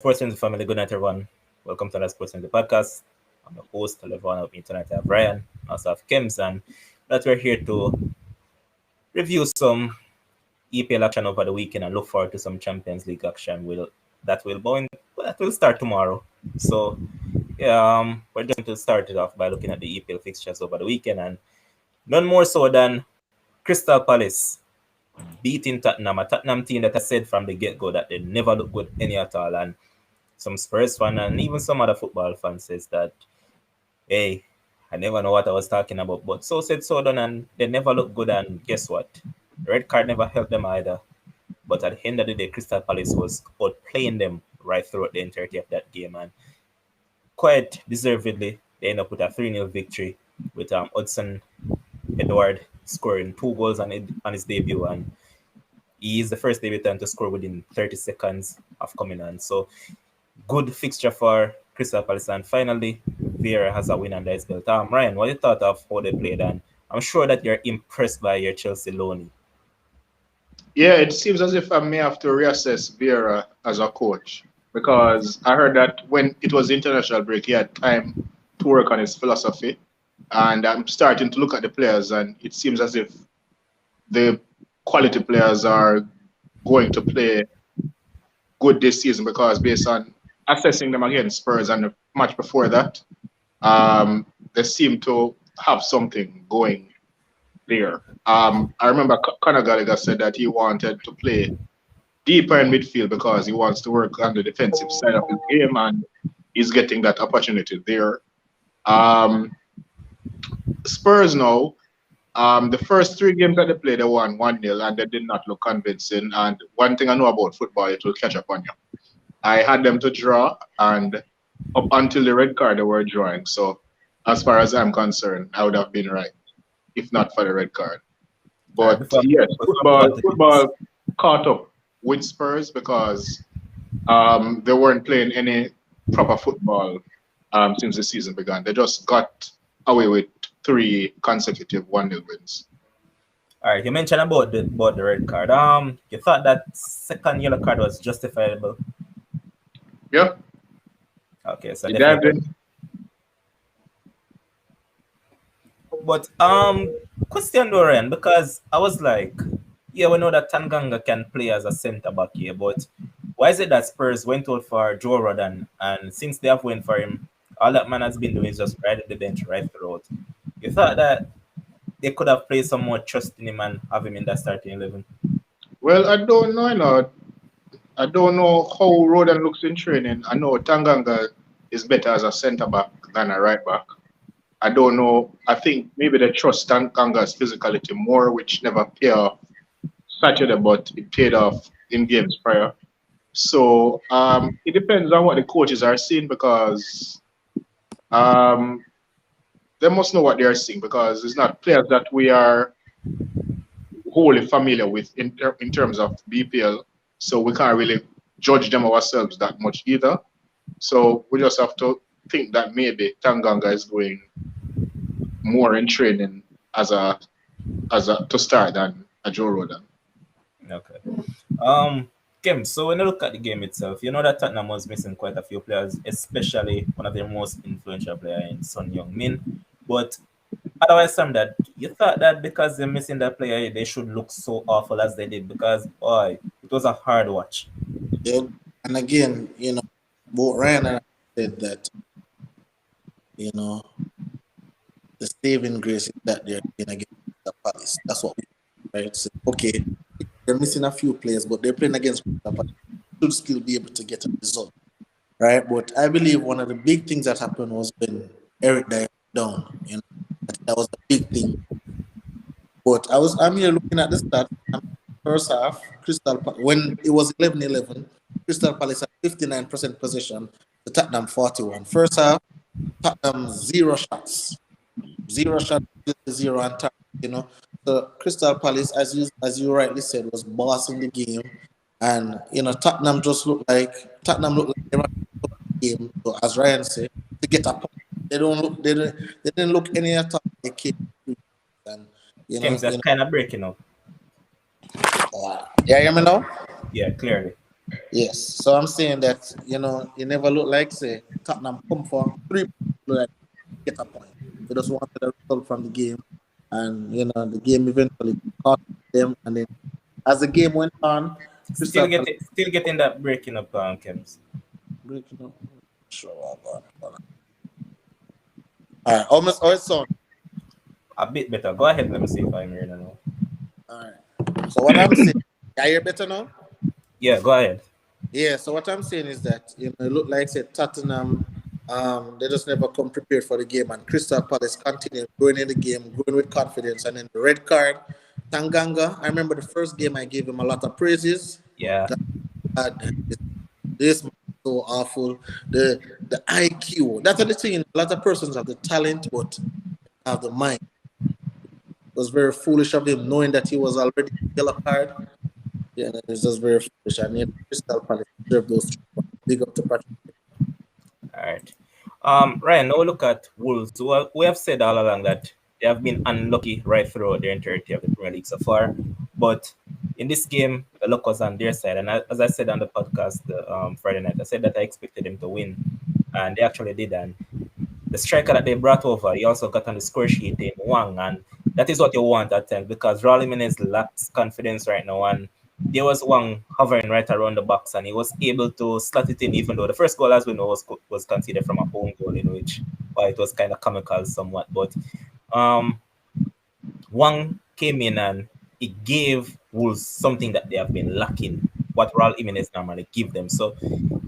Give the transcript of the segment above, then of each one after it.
Sports Frenzy family, good night everyone. Welcome to the Sports Frenzy podcast. I'm the host. I'll everyone with me tonight. I have Ryan, I also have Kims, and that we're here to review some EPL action over the weekend and look forward to some Champions League action. That will start tomorrow. So we're going to start it off by looking at the EPL fixtures over the weekend, and none more so than Crystal Palace beating Tottenham, a Tottenham team that I said from the get-go that they never look good any at all, and some Spurs fan and even some other football fans says that, hey, I never know what I was talking about, but so said so done, and they never look good. And guess what? The red card never helped them either. But at the end of the day, Crystal Palace was outplaying them right throughout the entirety of that game, and quite deservedly, they end up with a 3-0 victory with Hudson Edward scoring 2 goals on his debut, and he is the first debutant to score within 30 seconds of coming on. So good fixture for Crystal Palace. And finally, Vieira has a win under his belt. Ryan, what you thought of how they played? And I'm sure that you're impressed by your Chelsea loanee. Yeah, it seems as if I may have to reassess Vieira as a coach because I heard that when it was the international break, he had time to work on his philosophy. And I'm starting to look at the players, and it seems as if the quality players are going to play good this season because based on assessing them against Spurs and the match before that, they seem to have something going there. I remember Conor Gallagher said that he wanted to play deeper in midfield because he wants to work on the defensive side of his game, and he's getting that opportunity there. Um, Spurs now, the first 3 games that they played, they won 1-0, and they did not look convincing. And one thing I know about football, it will catch up on you. I had them to draw, and up until the red card, they were drawing. So, as far as I'm concerned, I would have been right if not for the red card. But yes, football caught up with Spurs because they weren't playing any proper football since the season began. They just got away with 3 consecutive 1-0 wins. All right, you mentioned about the red card. You thought that second yellow card was justifiable? Yeah. Okay, so you definitely. But question Dorian, because I was like, yeah, we know that Tanganga can play as a centre back here, but why is it that Spurs went out for Joe Rodon, and since they have went for him, all that man has been doing is just ride at the bench right throughout? You thought that they could have placed some more trust in him and have him in that starting 11? Well, I don't know. I don't know how Rodon looks in training. I know Tanganga is better as a centre back than a right back. I don't know. I think maybe they trust Tanganga's physicality more, which never paid off Saturday, but it paid off in games prior. So it depends on what the coaches are seeing because they must know what they are seeing because it's not players that we are wholly familiar with in terms of BPL. So we can't really judge them ourselves that much either. So we just have to think that maybe Tanganga is going more in training as a to start than a Joe Rodon. Okay. Kim, so when you look at the game itself, you know that Tottenham was missing quite a few players, especially one of their most influential players in Son Heung-min. But otherwise from that, you thought that because they're missing that player, they should look so awful as they did because, boy, it was a hard watch. Yeah, and again, both Ryan and I said that, the saving grace is that they're playing against the Palace. That's what we right. So, okay, they're missing a few players, but they're playing against the Palace. Should still be able to get a result, right? But I believe one of the big things that happened was when Eric died down. That was the big thing. But I'm here looking at the stats. First half, when it was 11-11, Crystal Palace had 59% possession, the Tottenham 41. First half, Tottenham 0 shots. 0 shots, 0 on target, So Crystal Palace, as you rightly said, was bossing the game. And Tottenham looked like they were the game, so as Ryan said, to get a point. They didn't look any at all they came to. And Games that's kind of breaking up. Yeah, hear me now? Yeah, clearly. Yes. So I'm saying that, it never looked like say Tottenham come for 3 points, look like get a point. They just wanted a result from the game, and the game eventually caught them. And then as the game went on, Crystal Palace Still getting that breaking up, Kems. breaking up. Sure, hold on. All right, almost all sound. A bit better. Go ahead. Let me see if I'm hearing now. All right. So what I'm saying, can you hear better now? Yeah, go ahead. Yeah, so what I'm saying is that it looked like said Tottenham, they just never come prepared for the game, and Crystal Palace continued going in the game, going with confidence, and then the red card, Tanganga. I remember the first game I gave him a lot of praises. Yeah, God, this man is so awful. The IQ. That's the thing. A lot of persons have the talent, but have the mind. It was very foolish of him knowing that he was already yellow card. Yeah, it's just very foolish. And Crystal Palace deserve those 3 points. Big up to Patrick. all right. Ryan, now look at Wolves. Well, we have said all along that they have been unlucky right throughout the entirety of the Premier League so far. But in this game, the luck was on their side. And as I said on the podcast Friday night, I said that I expected them to win. And they actually did. And the striker that they brought over, he also got on the score sheet in Wang. And that is what you want at times because Raul Jimenez lacks confidence right now. And there was one hovering right around the box, and he was able to slot it in, even though the first goal, as we know, was considered from a own goal, in which it was kind of comical somewhat. But um, Wang came in and it gave Wolves something that they have been lacking, what Raul Jimenez normally give them. So,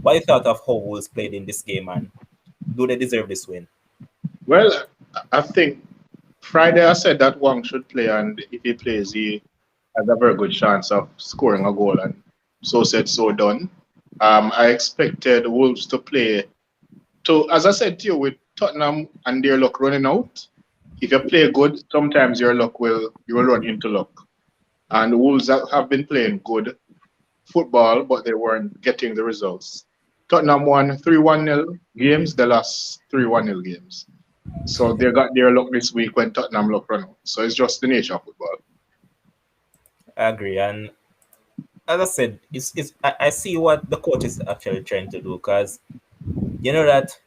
what you thought of how Wolves played in this game, and do they deserve this win? Well, I think Friday I said that Wang should play, and if he plays, he has a very good chance of scoring a goal. And so said, so done. I expected Wolves to play. So, as I said to you, with Tottenham and their luck running out, if you play good, sometimes your luck you will run into luck. And Wolves have been playing good football, but they weren't getting the results. Tottenham won 3-1-0 games, the last 3-1-0 games. So they got their luck this week when Tottenham luck run out. So it's just the nature of football. I agree. And as I said, I see what the coach is actually trying to do because you know that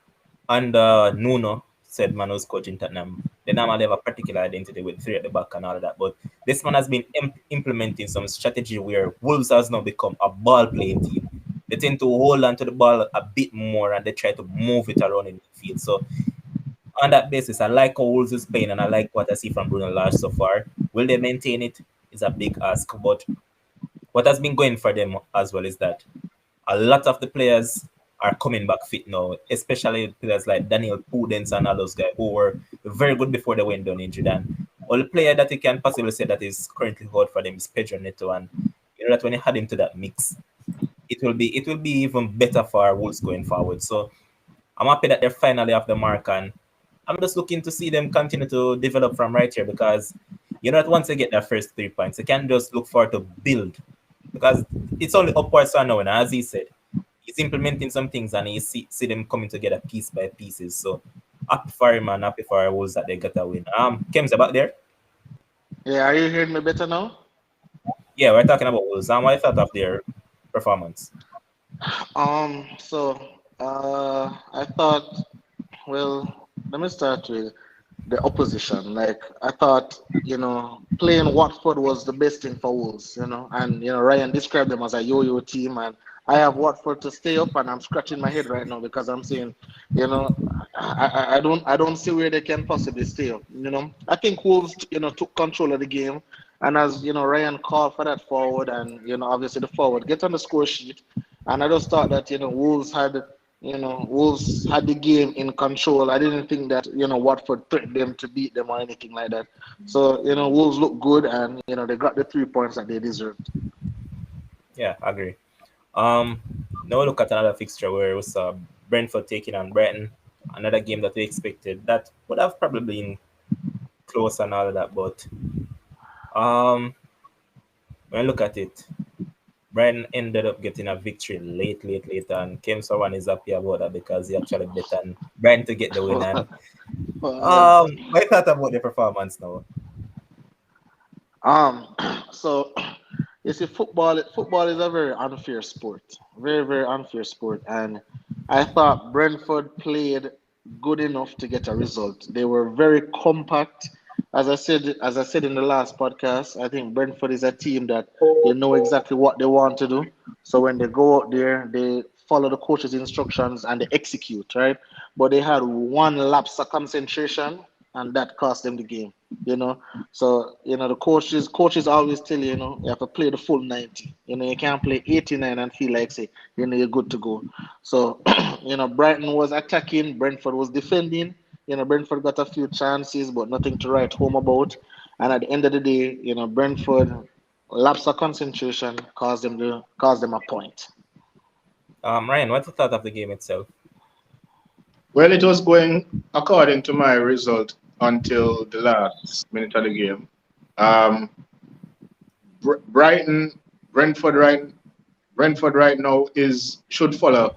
under Nuno said man who's coaching Tottenham, they normally have a particular identity with three at the back and all of that. But this man has been implementing some strategy where Wolves has now become a ball playing team. They tend to hold on to the ball a bit more and they try to move it around in the field. So on that basis, I like how Wolves is playing and I like what I see from Bruno Lage so far. Will they maintain it? Is a big ask. But what has been going for them as well is that a lot of the players are coming back fit now, especially players like Daniel Pudens and all those guys who were very good before they went down injured. And all player that you can possibly say that is currently hot for them is Pedro Neto. And you know that when you add him to that mix, it will be even better for Wolves going forward. So I'm happy that they're finally off the mark, and I'm just looking to see them continue to develop from right here because you know that once they get their first 3 points, they can just look forward to build because it's only upwards from now. And as he said, he's implementing some things and you see them coming together piece by pieces. So happy for him and happy for our Wolves that they got a win. Kim's about there. Yeah, are you hearing me better now? Yeah, we're talking about Wolves. What I thought of their performance. So I thought, well, let me start with the opposition. Like I thought, playing Watford was the best thing for Wolves, and Ryan described them as a yo-yo team, and I have Watford to stay up, and I'm scratching my head right now because I'm saying, I don't see where they can possibly stay up. I think Wolves, took control of the game, and as Ryan called for that forward, and obviously the forward get on the score sheet, and I just thought that Wolves had the game in control. I didn't think that, Watford threatened them to beat them or anything like that. So, Wolves look good and, they got the 3 points that they deserved. Yeah, I agree. Um, Now look at another fixture where we saw Brentford taking on Brighton. Another game that we expected that would have probably been close and all of that, but um, when I look at it, Brighton ended up getting a victory late, and Kim Sawan is happy about that because he actually bet on Brighton to get the win. And Well, what I thought about the performance now? um, so You see, football is a very unfair sport, very very unfair sport, and I thought Brentford played good enough to get a result. They were very compact. As I said in the last podcast, I think Brentford is a team that they know exactly what they want to do. So when they go out there, they follow the coach's instructions and they execute, right? But they had one lapse of concentration, and that cost them the game. You know, so the coaches always tell you, you have to play the full 90. You can't play 89 and feel like say you're good to go. So Brighton was attacking, Brentford was defending. Brentford got a few chances, but nothing to write home about. And at the end of the day, Brentford lapse of concentration caused them a point. Ryan, what you thought of the game itself? Well, it was going according to my result until the last minute of the game. Um, Brighton, Brentford right now is should follow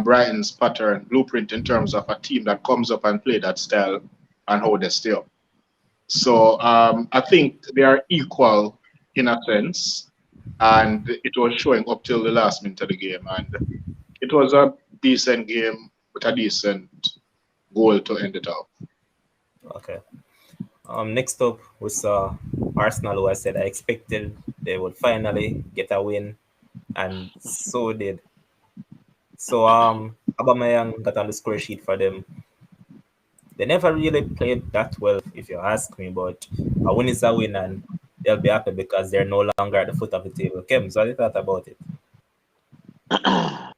Brighton's pattern blueprint in terms of a team that comes up and play that style and how they stay up. So I think they are equal in a sense, and it was showing up till the last minute of the game, and it was a decent game with a decent goal to end it off. Okay. Next up, we saw Arsenal, who I said I expected they would finally get a win, and so did. So Aubameyang got on the score sheet for them. They never really played that well, if you ask me, but a win is a win, and they'll be happy because they're no longer at the foot of the table. Kim, so what you thought about it?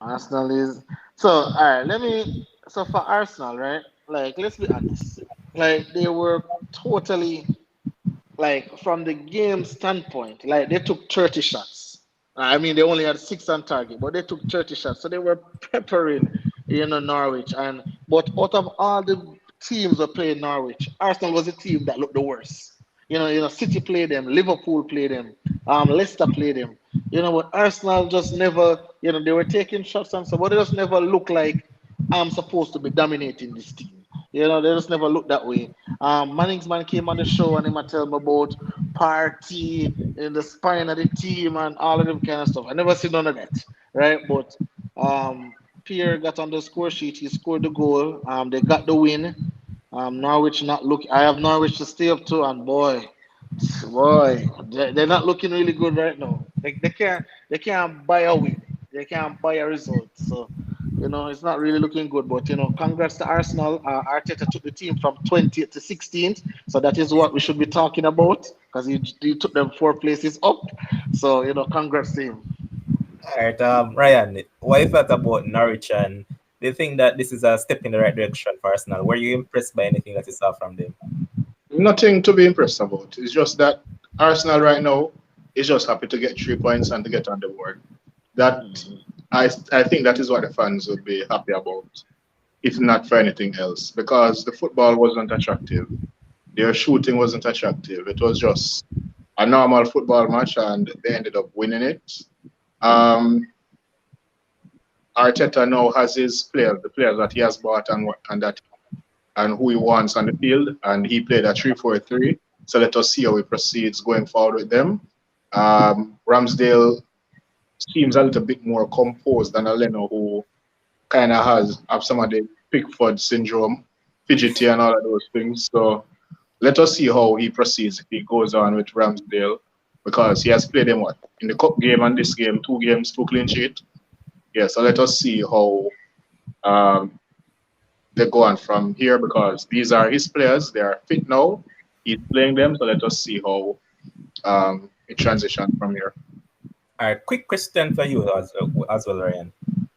Arsenal is so all right. So for Arsenal, right? Like, let's be honest. Like, they were totally, like, from the game standpoint, like they took 30 shots. I mean, they only had six on target, but they took 30 shots. So they were peppering, Norwich. But out of all the teams that played Norwich, Arsenal was the team that looked the worst. City played them, Liverpool played them, Leicester played them. But Arsenal just never, they were taking shots and so, but they just never looked like I'm supposed to be dominating this team. They just never looked that way. Manning's man came on the show and he might tell me about party in the spine of the team and all of them kind of stuff. I never see none of that, right? But Pierre got on the score sheet. He scored the goal. They got the win. Norwich not look. I have Norwich to stay up to, and boy, they're not looking really good right now. They can't buy a win. They can't buy a result. So it's not really looking good. But congrats to Arsenal. Arteta took the team from 20th to 16th. So that is what we should be talking about because he took them 4 places up. So congrats to him. All right, Ryan, what you thought about Norwich, and do you think that this is a step in the right direction for Arsenal? Were you impressed by anything that you saw from them? Nothing to be impressed about. It's just that Arsenal right now is just happy to get 3 points and to get on the board. That I think that is what the fans would be happy about, if not for anything else, because the football wasn't attractive. Their shooting wasn't attractive. It was just a normal football match, and they ended up winning it. Um, Arteta now has his players, the players that he has bought and who he wants on the field, and he played a 3-4-3. So let us see how he proceeds going forward with them. Ramsdale seems a little bit more composed than a Leno, who kind of have some of the Pickford syndrome, fidgety and all of those things. So let us see how he proceeds if he goes on with Ramsdale, because he has played them what in the cup game and this game, 2 games, 2 clean sheet. Yeah, so let us see how um, they go on from here, because these are his players. They are fit now. He's playing them, so let us see how it transitions from here. All right, quick question for you as well, Ryan.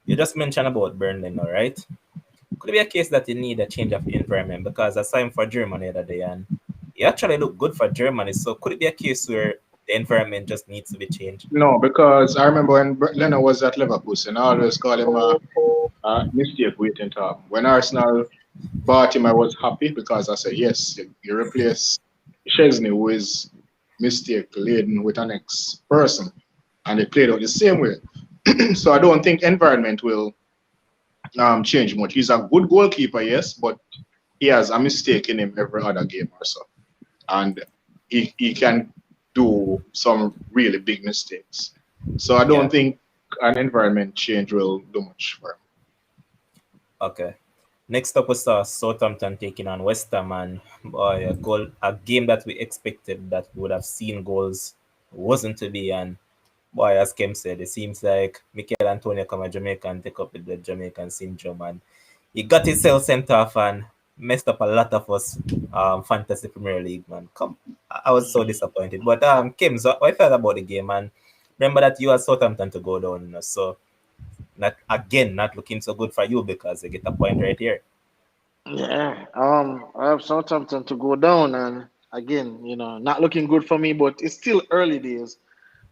You just mentioned about Burnley, all right? Could it be a case that you need a change of environment? Because I saw him for Germany the other day, and he actually looked good for Germany. So could it be a case where the environment just needs to be changed? No, because I remember when Leno was at Leverkusen, I always call him a mistake waiting to happen. When Arsenal bought him, I was happy because I said, yes, you replace Chesney, who is mistake laden with an ex person, and they played out the same way. So I don't think environment will change much. He's a good goalkeeper, yes, but he has a mistake in him every other game or so, and he can do some really big mistakes. So I Yeah. don't think an environment change will do much for him. Okay. Next up was Southampton taking on West Ham, and boy, a game that we expected that we would have seen goals wasn't to be. And boy, as Kim said, it seems like Mikel Antonio come a Jamaica and take up with the Jamaican syndrome, and he got himself sent off and messed up a lot of us fantasy Premier League man. I was so disappointed. But Kim, so what I thought about the game, and remember that you had Southampton to go down, so not looking so good for you because they get a point right here. Yeah, I have Southampton to go down, and again, not looking good for me, but it's still early days.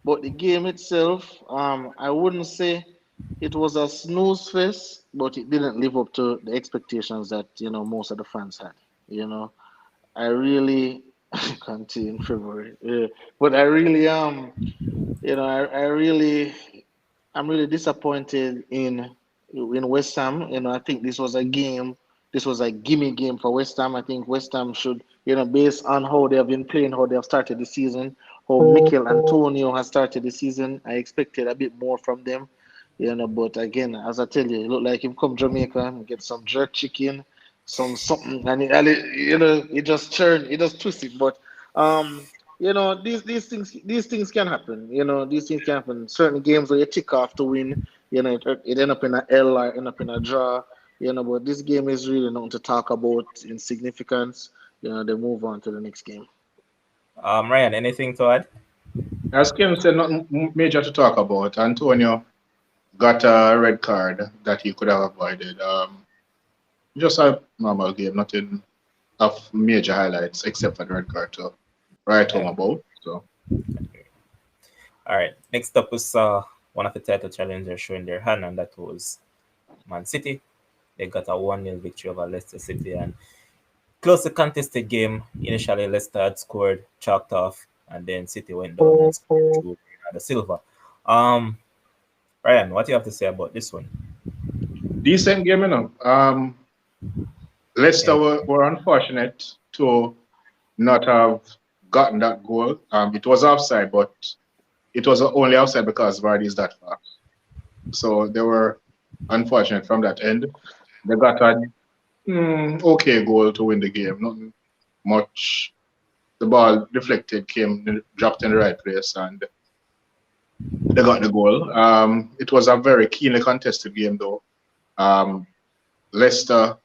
But the game itself, I wouldn't say it was a snooze fest, but it didn't live up to the expectations that most of the fans had. You know, I really continue in February, yeah. But I really I'm really disappointed in West Ham. I think this was a game. This was a gimme game for West Ham. I think West Ham should, based on how they have been playing, how they have started the season, how Mikel Antonio has started the season, I expected a bit more from them. But again, as I tell you, it looked like him come Jamaica and get some jerk chicken, some something, he just churn, he just twist it. But these things can happen. These things can happen. Certain games where you tick off to win, it end up in a L or end up in a draw. But this game is really nothing to talk about in significance. They move on to the next game. Ryan, anything to add? As Kim said, nothing major to talk about. Antonio got a red card that he could have avoided. Just a normal game, nothing of major highlights except for the red card to write home Yeah. about. So All right. Next up was one of the title challengers showing their hand, and that was Man City. They got a 1-0 victory over Leicester City, and closely contested game. Initially, Leicester had scored, chalked off, and then City went down and scored through Bernardo Silva. Um, Ryan, what do you have to say about this one? decent game, Leicester And were unfortunate to not have gotten that goal. It was offside, but it was only offside because Vardy is that fast. So they were unfortunate from that end. They got a okay goal to win the game. Nothing much. The ball deflected, came, dropped in the right place, and they got the goal. It was a very keenly contested game, though. Um, Leicester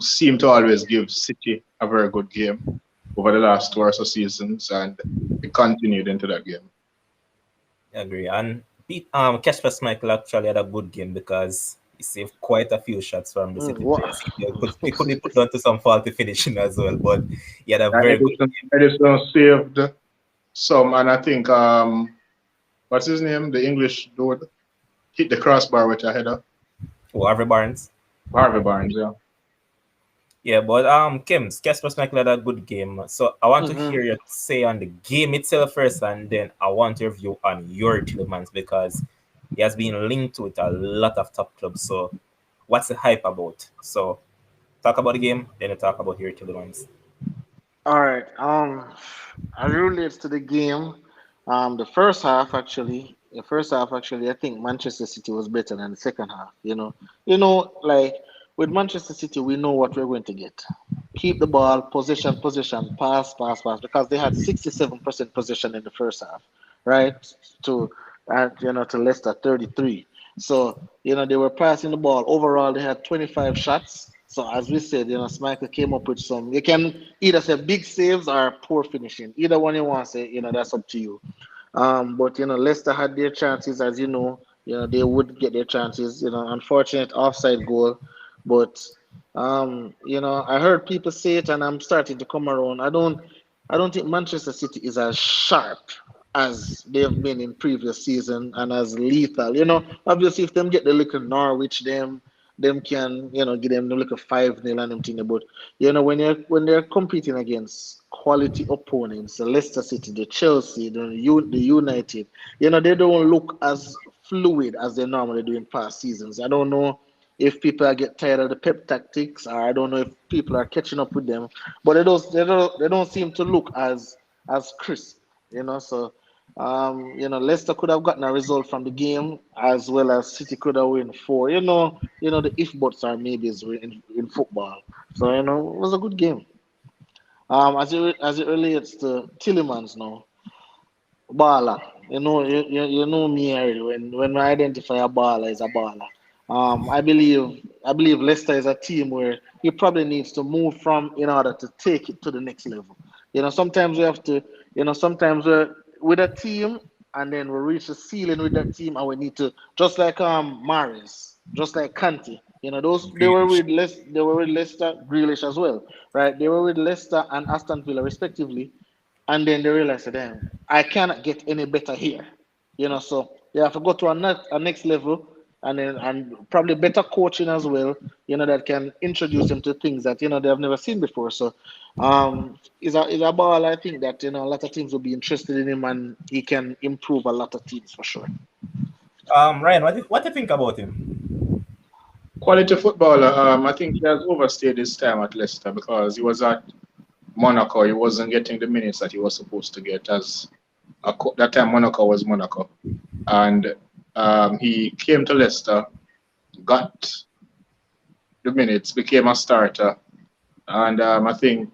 seemed to always give City a very good game over the last two or so seasons, and it continued into that game. I agree. And Casper Michael actually had a good game because he saved quite a few shots from the City What? players. He could be put onto some faulty finishing as well, but he had a very good Edison, game. Edison saved some, and I think what's his name, the English dude, hit the crossbar with a header. Oh, Harvey Barnes. Harvey Barnes, yeah. Yeah, but Kim, Casper Michael had a good game. So I want to Hmm. hear your say on the game itself first, and then I want your view on your Tillemans because he has been linked with a lot of top clubs. So what's the hype about? So talk about the game, then you talk about your Tillemans. All right. As it relates to the game, the first half actually, I think Manchester City was better than the second half. Like with Manchester City, we know what we're going to get. Keep the ball, possession, pass, pass, pass, because they had 67% possession in the first half, right? To to Leicester 33. So they were passing the ball. Overall, they had 25 shots. So as we said, Schmeichel came up with some. You can either say big saves or poor finishing. Either one you want to say, that's up to you. But Leicester had their chances, as they would get their chances. Unfortunate offside goal, but I heard people say it, and I'm starting to come around. I don't think Manchester City is as sharp as they've been in previous season and as lethal. Obviously, if them get the little Norwich, them can give them the little 5-0 and them thing. But when they're competing against quality opponents, the Leicester City, the Chelsea, the United, they don't look as fluid as they normally do in past seasons. I don't know if people are get tired of the pep tactics, or I don't know if people are catching up with them, but they don't seem to look as crisp So Leicester could have gotten a result from the game as well as City could have win four. The if buts are maybes in football. So it was a good game. As it relates to Tillemans now, baller. You know me already. When I identify a baller is a baller. I believe Leicester is a team where he probably needs to move from in order to take it to the next level. Sometimes we have to. Sometimes we're with a team and then we reach the ceiling with that team and we need to just like Maris, just like Kanti. Those they were with Leicester, Grealish as well, right? They were with Leicester and Aston Villa respectively, and then they realize, damn, I cannot get any better here. So they have to go to a next level, and probably better coaching as well. That can introduce them to things that they have never seen before. So, is a ball. I think that a lot of teams will be interested in him, and he can improve a lot of teams for sure. Ryan, what do you think about him? Quality footballer. I think he has overstayed his time at Leicester because he was at Monaco. He wasn't getting the minutes that he was supposed to get. That time Monaco was Monaco, and he came to Leicester, got the minutes, became a starter, and I think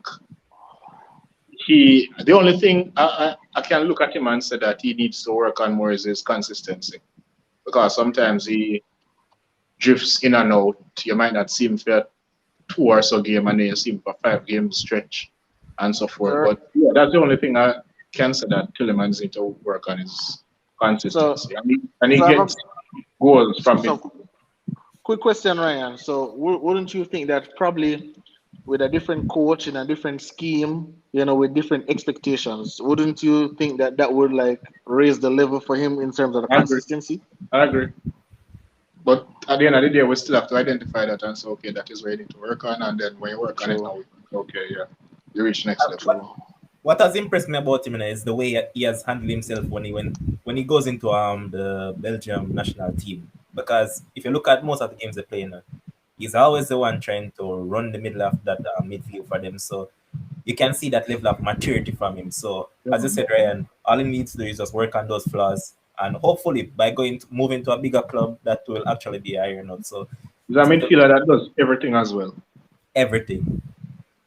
the only thing I can look at him and say that he needs to work on more is his consistency, because sometimes he drifts in and out. You might not see him for 2 or so game, and then you see him for 5 game stretch and so forth. So, But yeah, that's the only thing I can say that Tillemans need to work on his so, consistency, and he so I have gets goals from it. so quick question, Ryan. So, wouldn't you think that probably with a different coach in a different scheme, with different expectations, wouldn't you think that that would like raise the level for him in terms of the I agree. consistency? I agree. But at the end of the day, we still have to identify that and say, okay, that is where you need to work on, and then when you work on it True, now, okay, yeah, you reach next level. What true. what has impressed me about him is the way he has handled himself when he goes into the Belgium national team. Because if you look at most of the games they play, he's always the one trying to run the middle of that midfield for them. So you can see that level of maturity from him. So Yeah, as you man. said, Ryan, all he needs to do is just work on those flaws, and hopefully by moving to a bigger club, that will actually be iron out. So He's a it's into midfielder that does everything as well. everything.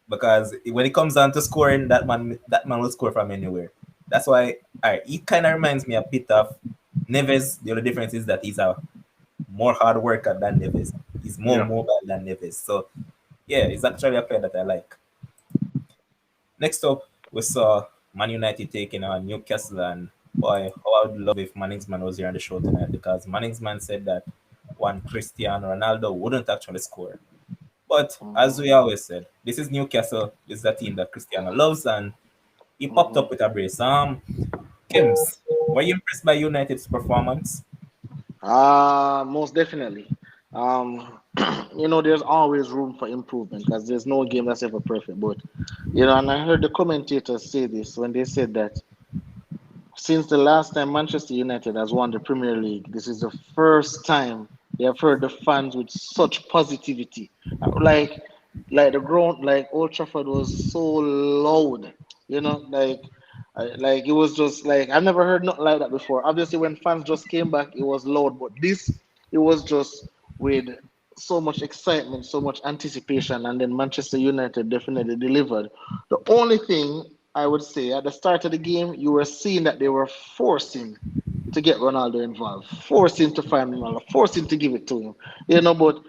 Because when it comes down to scoring, that man will score from anywhere. That's why he kind of reminds me a bit of Neves. The only difference is that he's a more hard worker than Neves. He's more Yeah. mobile than Neves. So yeah, he's actually a player that I like. Next up, we saw Man United taking on Newcastle, and boy, how I would love if Manningsman was here on the show tonight, because Manningsman said that one Cristiano Ronaldo wouldn't actually score. But as Hmm. we always said, this is Newcastle. This is a team that Cristiano loves, and he popped Hmm. up with a brace. Kims, were you impressed by United's performance? Most definitely. Um, there's always room for improvement because there's no game that's ever perfect. But and I heard the commentators say this when they said that since the last time Manchester United has won the Premier League, this is the first time they have heard the fans with such positivity. Like, the ground, like Old Trafford was so loud. Like it was just like I've never heard nothing like that before. Obviously, when fans just came back, it was loud, but this it was just with so much excitement, so much anticipation, and then Manchester United definitely delivered. The only thing I would say at the start of the game, you were seeing that they were forcing to get Ronaldo involved, forcing to find Ronaldo, forcing to give it to him. But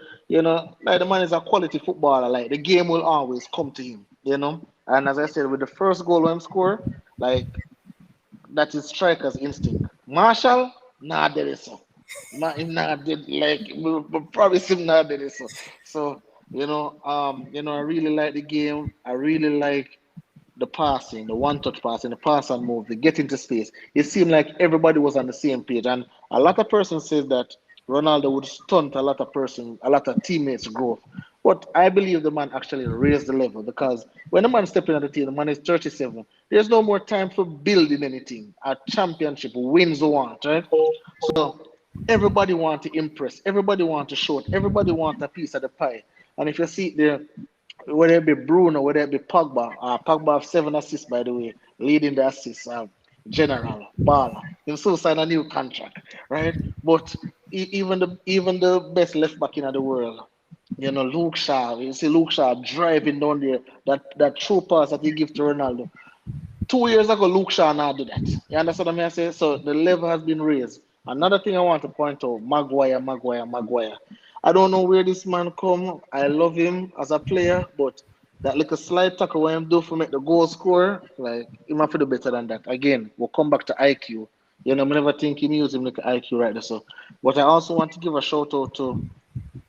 like the man is a quality footballer. Like the game will always come to him. And as I said, with the first goal when score, like that is striker's instinct. Marshall, nah, there is so. Nah, did like we promise him nah, there is so. So I really like the game. I really like the passing, the one-touch passing, the pass and move, the get into space. It seemed like everybody was on the same page, and a lot of persons said that Ronaldo would stunt a lot of teammates' growth. But I believe the man actually raised the level because when the man stepped in at the team, the man is 37. There's no more time for building anything. A championship wins the want, right? So everybody want to impress, everybody want to show it, everybody want a piece of the pie. And if you see it there, whether it be Bruno, whether it be Pogba, Pogba have 7 assists by the way, leading the assists. general, baller. He still sign a new contract, right? But even the best left back in the world, Luke Shaw. You see Luke Shaw driving down there. That true pass that he give to Ronaldo. 2 years ago, Luke Shaw now did that. You understand what I say? So the level has been raised. Another thing I want to point out, Maguire, Maguire, Maguire. I don't know where this man come. I love him as a player, but that little slide tackle when him do for make the goal score, like he might do better than that. Again, we'll come back to IQ. I never think him use him like IQ right there. So, but I also want to give a shout out to,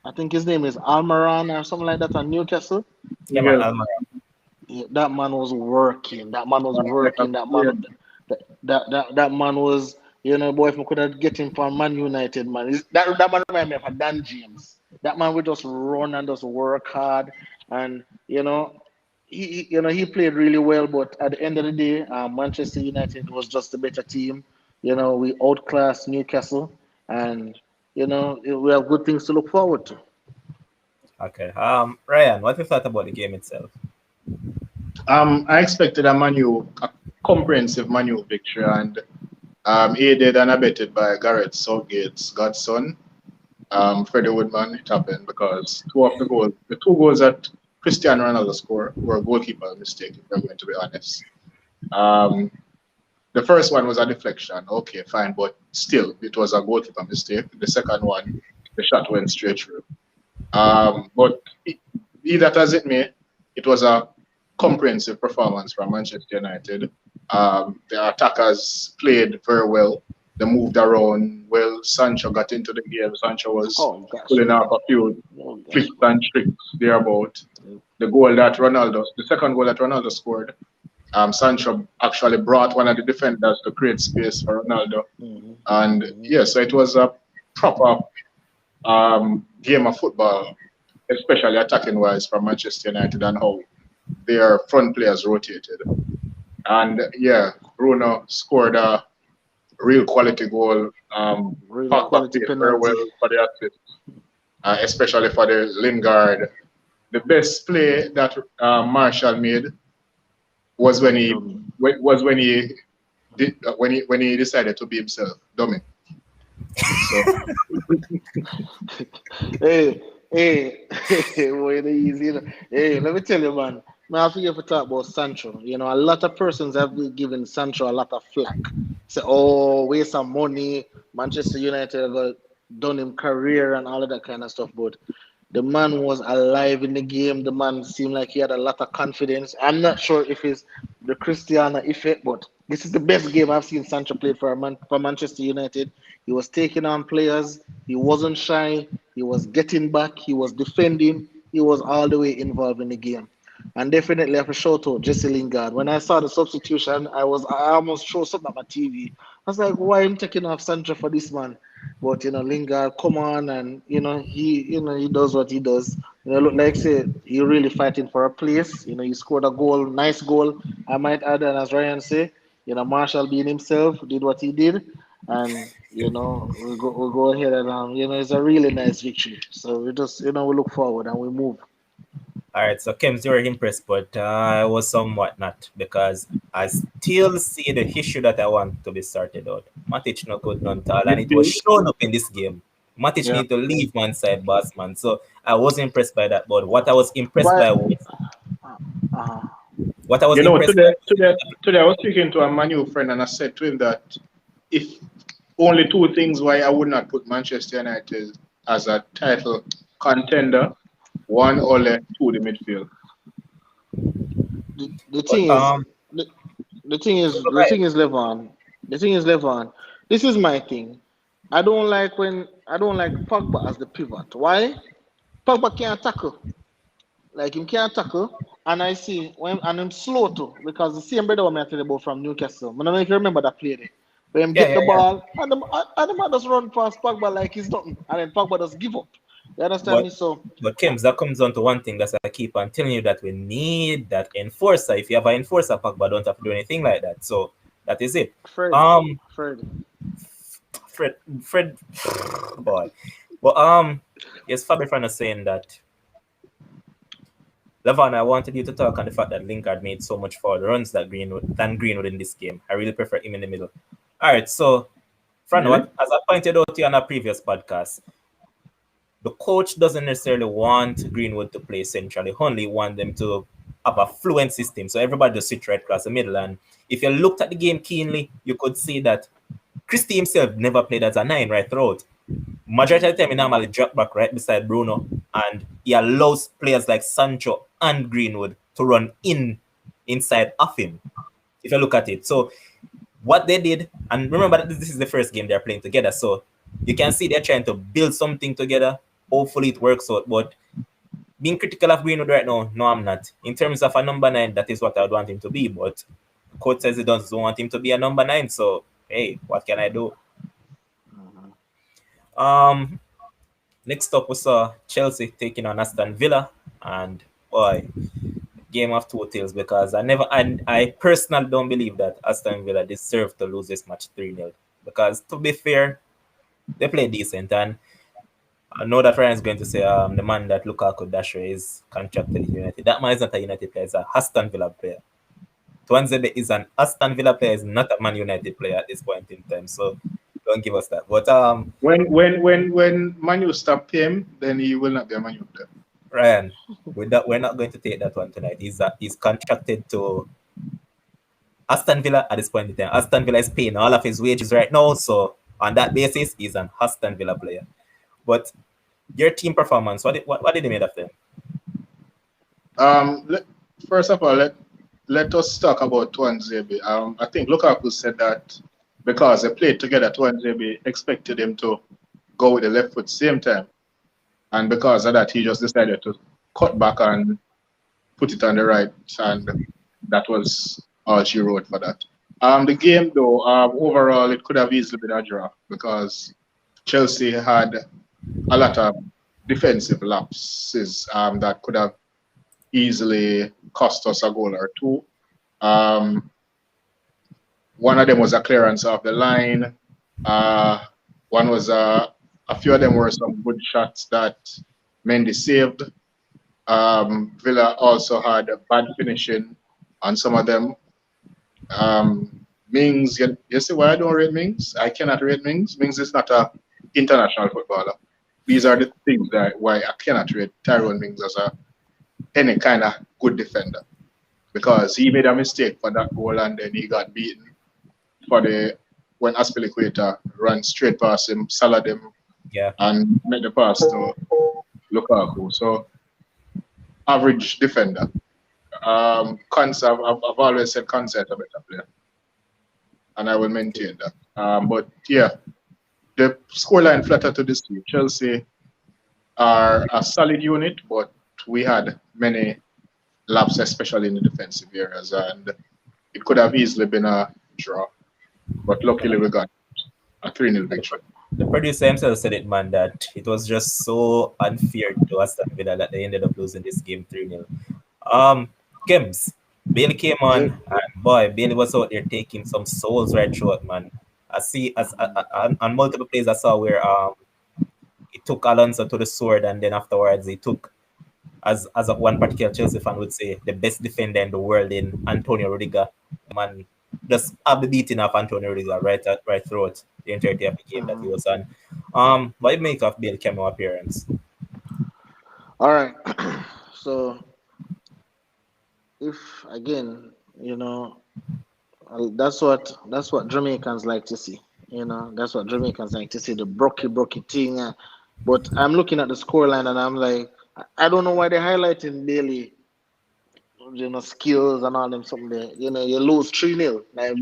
I think his name is Almiron or something like that on Newcastle. Yeah, man, Yeah. Alma. Yeah, that man was working. That man was working. That man was, boy, if I could have get him from Man United, man. That man remind me of a Dan James. That man would just run and just work hard, and he played really well. But at the end of the day, Manchester United was just a better team. We outclassed Newcastle, and we have good things to look forward to. Okay. Ryan, what you thought about the game itself? I expected a comprehensive Manu victory, and aided and abetted by Gareth Southgate's godson, Freddie Woodman. It happened because the two goals that Cristiano Ronaldo scored were a goalkeeper mistake, if we're going to be honest. Um, the first one was a deflection, okay, fine, but still, it was a goalkeeper mistake. The second one, the shot went straight through. But be that as it may, it was a comprehensive performance from Manchester United. The attackers played very well. They moved around well. Sancho got into the game. Sancho was Oh gosh, pulling off a few oh gosh. flicks and tricks thereabout. The second goal that Ronaldo scored, Sancho actually brought one of the defenders to create space for Ronaldo. Mm-hmm. And Mm-hmm. yeah, so it was a proper game of football, especially attacking wise for Manchester United and how their front players rotated. And yeah, Bruno scored a real quality goal. Really Packed the quality pace very penalty. well for the assist, especially for the Lingard. The best play that Marshall made was when he when he decided to be himself, dummy. So Hey, hey, wait easy. Hey, let me tell you, man. Now, I forget to talk about Sancho. A lot of persons have been giving Sancho a lot of flack. Say, oh, waste some money. Manchester United have done him career and all of that kind of stuff. But the man was alive in the game. The man seemed like he had a lot of confidence. I'm not sure if it's the Cristiano effect, but this is the best game I've seen Sancho play for Manchester United. He was taking on players. He wasn't shy. He was getting back. He was defending. He was all the way involved in the game. And definitely I have to shout out Jesse Lingard. When I saw the substitution, I almost threw something at my TV. I was like, why am I taking off Sancho for this man? But Lingard come on, and he does what he does. Look like say he really fighting for a place. He scored a goal, nice goal, I might add, and as Ryan say, Marshall being himself did what he did, and we go ahead and it's a really nice victory. So we just we look forward and we move. All right, so Kim, you were impressed, but I was somewhat not because I still see the issue that I want to be sorted out. Matic no good none tall, and it was midfield, shown up in this game. Matic Yeah, need to leave one side, boss man. So I was impressed by that, but what I was impressed but by was uh, uh, what I was you know, impressed by. today I was speaking to a Manu friend and I said to him that if only two things why I would not put Manchester United as a title contender, one Ole, two the midfield. the But thing is, the, the thing is, the right, thing is, Levon. The thing is, Levon. This is my thing. I don't like Pogba as the pivot. Why? Pogba can't tackle. Like him can't tackle. And I see and I'm slow too because the same brother I tell you about from Newcastle. I don't know if you remember that play there. When him yeah, get yeah, the yeah. ball and the man just run past Pogba like he's nothing. And then Pogba just give up. You understand But me? So but Kim, that comes down to one thing that I keep on telling you that we need that enforcer. If you have an enforcer, Pogba don't have to do anything like that. So that is it. Fred, Um, Fred. Fred, boy. But yes, Fabi Fan is saying that Levon, I wanted you to talk on the fact that Lingard made so much forward runs Greenwood in this game. I really prefer him in the middle. All right, so Fran, Really? what as I pointed out to you on a previous podcast, the coach doesn't necessarily want Greenwood to play centrally, only want them to have a fluent system. So everybody just sit right across the middle. And if you looked at the game keenly, you could see that Christie himself never played as a nine right throughout. Majority of the time, he normally drop back right beside Bruno, and he allows players like Sancho and Greenwood to run inside of him. If you look at it, so what they did, and remember that this is the first game they're playing together, so you can see they're trying to build something together. Hopefully, it works out. But being critical of Greenwood right now, no, I'm not. In terms of a number nine, that is what I would want him to be. But the coach says he doesn't want him to be a number nine. So hey, what can I do? Um, Next up, we saw Chelsea taking on Aston Villa, and boy, game of two tails because I personally don't believe that Aston Villa deserve to lose this match 3-0 because to be fair, they play decent, and I know that Ryan is going to say the man that Lukaku Dasher is contracted to United. That man is not a United player, it's a Aston Villa player. Tuanzebe is an Aston Villa player, is not a Man United player at this point in time. So don't give us that. But When Manu stop him, then he will not be a Manu player. Ryan, we're not going to take that one tonight. He's contracted to Aston Villa at this point in time. Aston Villa is paying all of his wages right now, so on that basis, he's an Aston Villa player. But your team performance, what did you make of them? First of all, let us talk about Tuanzebe. I think Lukaku said that because they played together, Tuanzebe expected him to go with the left foot same time, and because of that, he just decided to cut back and put it on the right, and that was all she wrote for that. The game though, overall, it could have easily been a draw because Chelsea had a lot of defensive lapses that could have easily cost us a goal or two. Um, One of them was a clearance off the line. One was a few of them were some good shots that Mendy saved. Villa also had a bad finishing on some of them. Mings, you see why I don't rate Mings? I cannot rate Mings. Mings is not a international footballer. These are the things that why I cannot rate Tyrone Mings as any kind of good defender because he made a mistake for that goal and then he got beaten for the when Aspilicueta ran straight past him, salad him, Yeah. and made the pass to Lukaku. So average defender. I've always said Concept a better player, and I will maintain that. But yeah, the scoreline flattered to this team. Chelsea are a solid unit, but we had many laps, especially in the defensive areas, and it could have easily been a draw. But luckily, we got a 3-0 victory. The producer himself said it, man, that it was just so unfair to Aston Villa that they ended up losing this game 3-0. Kims, Bailey came on, Yeah. and boy, Bailey was out there taking some souls right through it, man. I see on multiple plays I saw where he took Alonso to the sword, and then afterwards he took, as one particular Chelsea fan would say, the best defender in the world in Antonio Rudiger. Man, just have the beating of Antonio Rudiger right through it, the entirety of the game that he was on. What do you make of Bailey cameo appearance? All right. So if again, you know, that's what Jamaicans like to see. You know, that's what Jamaicans like to see, the brokey thing. But I'm looking at the scoreline and I'm like, I don't know why they're highlighting Bailey, skills and all them something there. You lose 3-0. Like,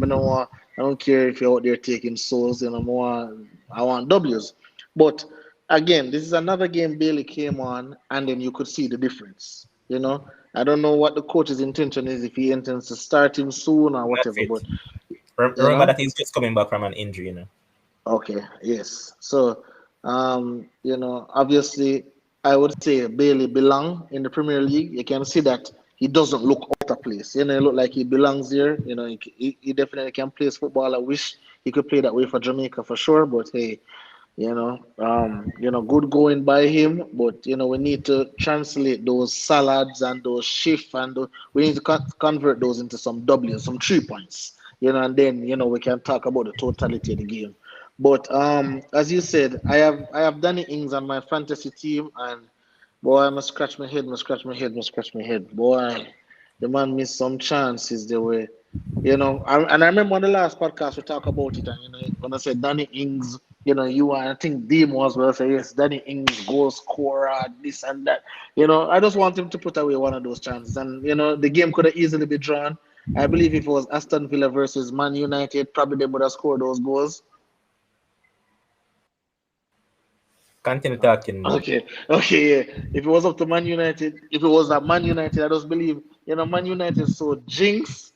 I don't care if you're out there taking souls, I want W's. But again, this is another game Bailey came on and then you could see the difference. I don't know what the coach's intention is, if he intends to start him soon or That's whatever, it. but you Remember know, that he's just coming back from an injury, you know. okay, yes. So, obviously, I would say Bailey belong in the Premier League. You can see that he doesn't look out of place. He look like he belongs here. He definitely can play his football. I wish he could play that way for Jamaica for sure. But hey, Good going by him, but we need to translate those salads and those shift we need to convert those into some W's, some 3 points, and then we can talk about the totality of the game. But as you said, I have Danny Ings on my fantasy team, and boy, I must scratch my head, must scratch my head, must scratch my head. Boy, the man missed some chances the way. And I remember on the last podcast we talked about it, and when I said Danny Ings, you and I think Demo as well say yes, Danny Ings goal scorer, this and that. I just want him to put away one of those chances, and the game could have easily been drawn. I believe if it was Aston Villa versus Man United, probably they would have scored those goals. Continue talking, man. Okay, yeah. If it was up to Man United, if it was at Man United, I just believe, Man United is so jinx.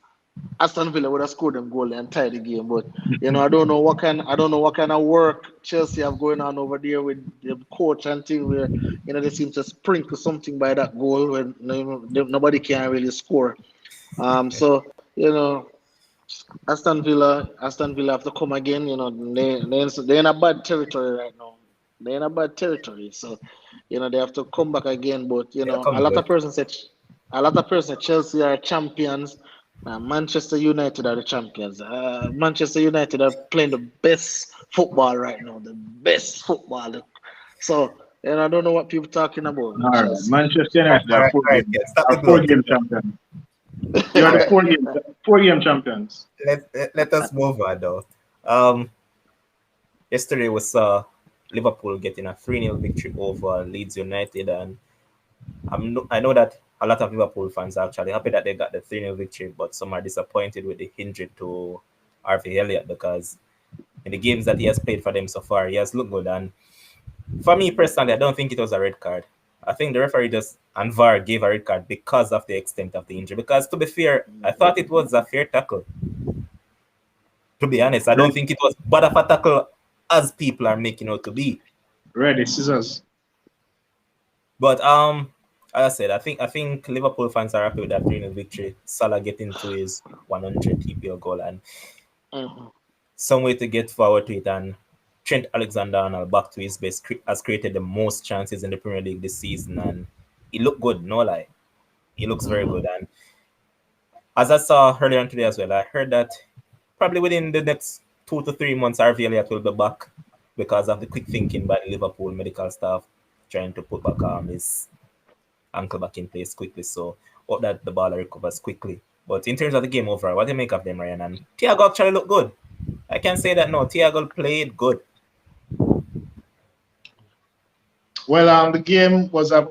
Aston Villa would have scored them goal and tied the game. But I don't know what kind of work Chelsea have going on over there with the coach and thing where they seem to sprinkle something by that goal when nobody can really score. So Aston Villa have to come again. They're in a bad territory right now. They're in a bad territory, so they have to come back again. But They'll a come lot good. of persons said Chelsea are champions. Manchester United are the champions. Manchester United are playing the best football right now, the best football. So, I don't know what people talking about All with right, Chelsea. Manchester All right, United all are right, all right. Yeah, stop the four gloating. game champions. You are All the right, four game champions. let us move on though. Yesterday we saw Liverpool getting a 3-0 victory over Leeds United, and I know that a lot of Liverpool fans are actually happy that they got the 3-0 victory, but some are disappointed with the injury to Harvey Elliott because in the games that he has played for them so far, he has looked good. And for me personally, I don't think it was a red card. I think the referee just and VAR gave a red card because of the extent of the injury. Because to be fair, I thought it was a fair tackle. To be honest, I don't Red, think it was bad of a tackle as people are making out to be. ready, scissors. But as I said, I think Liverpool fans are happy with that 3-0 victory. Salah getting to his 100 TPL goal and Mhm. some way to get forward to it. And Trent Alexander-Arnold back to his best has created the most chances in the Premier League this season, and he looked good. No lie, he looks very Mhm. good. And as I saw earlier on today as well, I heard that probably within the next 2 to 3 months, RV Elliott will be back because of the quick thinking by the Liverpool medical staff trying to put back his ankle back in place quickly. So hope that the ball recovers quickly. But in terms of the game overall, what do you make of them, Ryan? And Thiago actually looked good. I can say that no, Thiago played good. Well, the game was a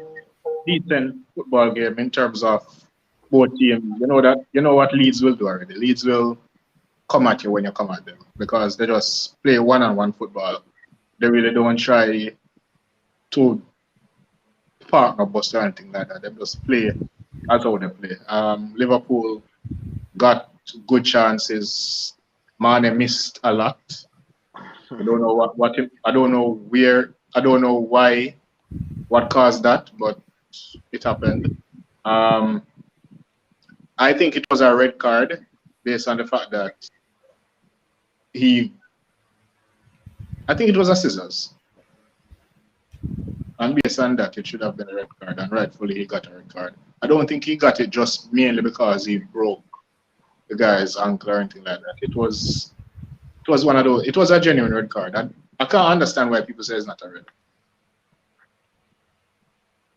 decent football game in terms of both teams. You know what Leeds will do already. Leeds will come at you when you come at them because they just play one-on-one football. They really don't try to partner bust or anything like that. They just play as how they play. Liverpool got good chances. Mane missed a lot. I don't know I don't know where, I don't know why, what caused that, but it happened. Um, I think it was a red card based on the fact that he, I think it was a scissors. And based on that, it should have been a red card, and rightfully he got a red card. I don't think he got it just mainly because he broke the guy's ankle or anything like that. It was one of those. It was a genuine red card. I can't understand why people say it's not a red.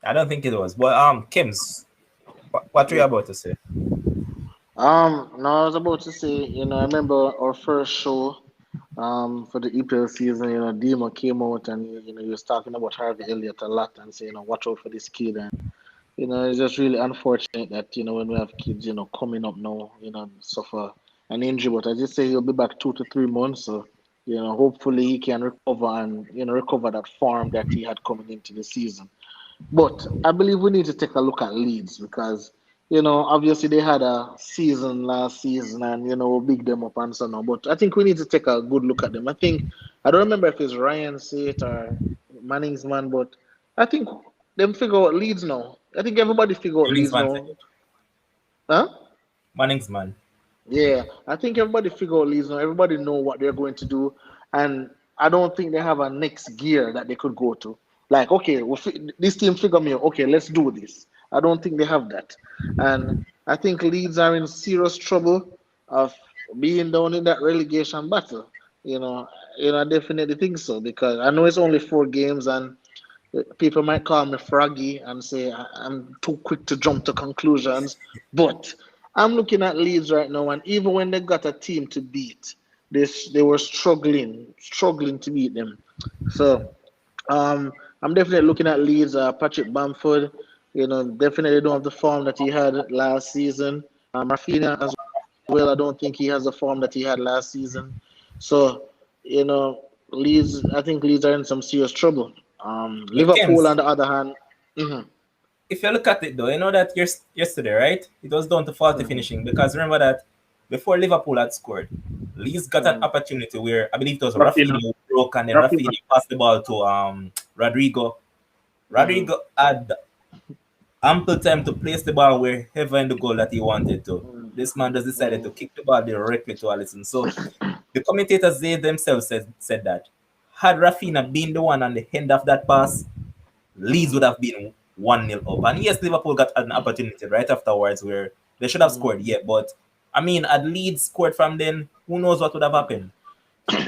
I don't think it was. But Kims, what were you Yeah. about to say? No, I was about to say, I remember our first show, for the EPL season, Dima came out and, he was talking about Harvey Elliott a lot and saying, watch out for this kid. And, it's just really unfortunate that, when we have kids, coming up now, suffer an injury. But as you say, he'll be back 2 to 3 months. So, hopefully he can recover and, recover that form that he had coming into the season. But I believe we need to take a look at Leeds because, obviously they had a season last season and, we big them up and so on. But I think we need to take a good look at them. I don't remember if it's Ryan say it or Manning's man, but I think them figure out Leeds now. I think everybody figure out Manning's Leeds man said now. it. Huh? Manning's man. Yeah, I think everybody figure out Leeds now. Everybody know what they're going to do. And I don't think they have a next gear that they could go to. Like, okay, this team figure me out. Okay, let's do this. I don't think they have that, and I think Leeds are in serious trouble of being down in that relegation battle. You know, I definitely think so because I know it's only 4 games, and people might call me froggy and say I'm too quick to jump to conclusions, but I'm looking at Leeds right now, and even when they got a team to beat, they were struggling to beat them. So I'm definitely looking at Leeds. Patrick Bamford, definitely don't have the form that he had last season. Rafinha as well. I don't think he has the form that he had last season. So, Leeds. I think Leeds are in some serious trouble. But Liverpool, Kems, on the other hand, mhm, if you look at it though, you know that yesterday, right? It was down to faulty mhm, finishing because remember that before Liverpool had scored, Leeds got an mhm, opportunity where I believe it was Rafinha, Rafinha who broke and then Rafinha. Rafinha passed the ball to Rodrigo. mhm, Rodrigo had ample time to place the ball wherever in the goal that he wanted to. This man just decided to mhm, kick the ball directly to Alisson. So the commentators they themselves said that had Rafinha been the one on the end of that pass, Leeds would mhm, have been 1-0 up. And yes, Liverpool got an opportunity right afterwards where they should have mhm, scored, yeah. But I mean, had Leeds scored from then, who knows what would have mhm. happened?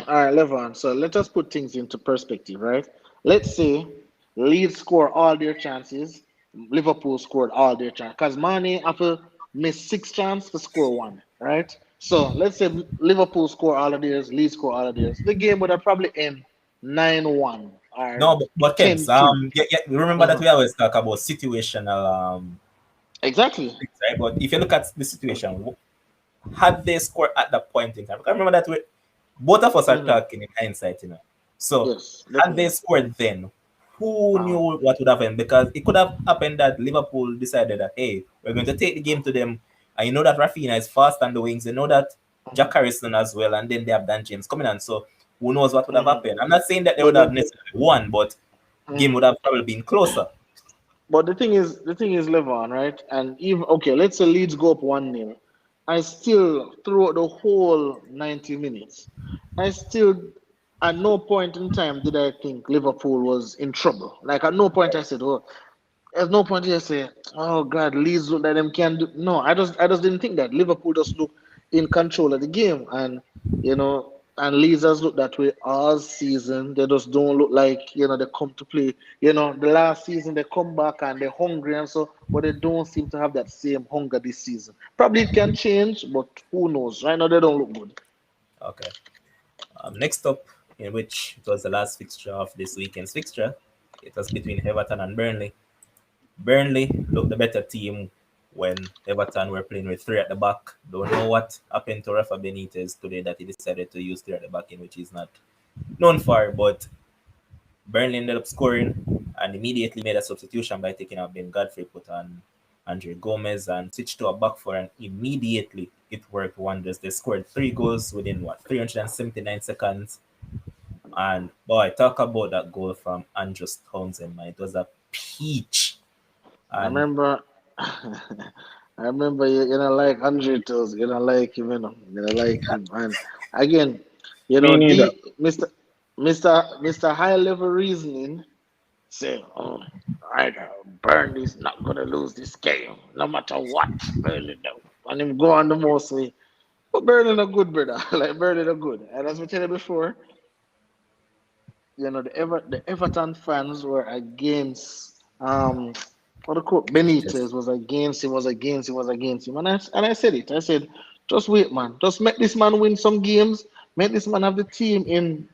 All right, Levon. So let us put things into perspective, right? Let's say Leeds score all their chances, Liverpool scored all their chances. Because Mane after missed 6 chances to score one, right? So let's say Liverpool score all of theirs, Leeds score all of theirs. The game would have probably end 9-1 or No, but Kems, 10-2. remember that Uh-huh. we always talk about situational Exactly. things, right? But if you look at the situation, had they scored at that point in time, because remember that both of us are Hmm. talking in hindsight, you know. So Yes, had they definitely. scored then, who knew Uh-huh. what would happen? Because it could have happened that Liverpool decided that hey, we're going to take the game to them. And you know that Rafinha is fast on the wings. You know that Hmm. Jack Harrison as well, and then they have Dan James coming on. So who knows what would have Hmm. happened? I'm not saying that they But would have the necessarily won, but game would mhm. have probably been closer. The thing is, Levon, right? And even okay, let's say Leeds go up 1-0. I still throughout the whole 90 minutes, I still at no point in time did I think Liverpool was in trouble. Like at no point I said, "Oh, there's no point here say, oh God, Leeds look like them can do." No, I just didn't think that. Liverpool just look in control of the game, and and Leeds has looked that way all season. They just don't look like they come to play. The last season they come back and they're hungry and so, but they don't seem to have that same hunger this season. Probably it can change, but who knows? Right now they don't look good. Okay. Next up, in which it was the last fixture of this weekend's fixture, it was between Everton and Burnley. Burnley looked the better team when Everton were playing with three at the back. Don't know what happened to Rafa Benitez today that he decided to use three at the back in which he's not known for, but Burnley ended up scoring and immediately made a substitution by taking out Ben Godfrey, put on Andre Gomez and switched to a back four, and immediately it worked wonders. They scored 3 goals within 379 seconds. And boy, talk about that goal from Andrews Townsend, man. It was a peach. I And remember, I remember like Andre Toes, like him, like him. And again, Me neither. Mr. High Level Reasoning say, oh, I Burnley is not gonna lose this game, no matter what. Burnley do. And him go on the most way. But Burnley are good, brother. Like Burnley are good. And as we tell you before, the Everton fans were against what the quote Benitez was against him, and I said it. I said, just wait, man. Just make this man win some games. Make this man have the team in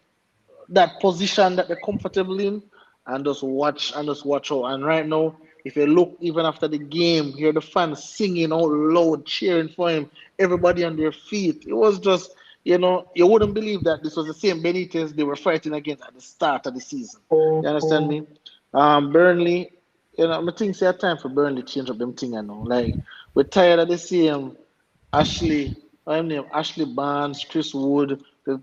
that position that they're comfortable in, and just watch out. And right now, if you look even after the game, hear the fans singing out loud, cheering for him, everybody on their feet. It was just, you wouldn't believe that this was the same Benitez they were fighting against at the start of the season. You understand me? Burnley, I think it's time for Burnley to change up them thing. I know, like we're tired of the same Ashley, I name Ashley Barnes, Chris Wood, the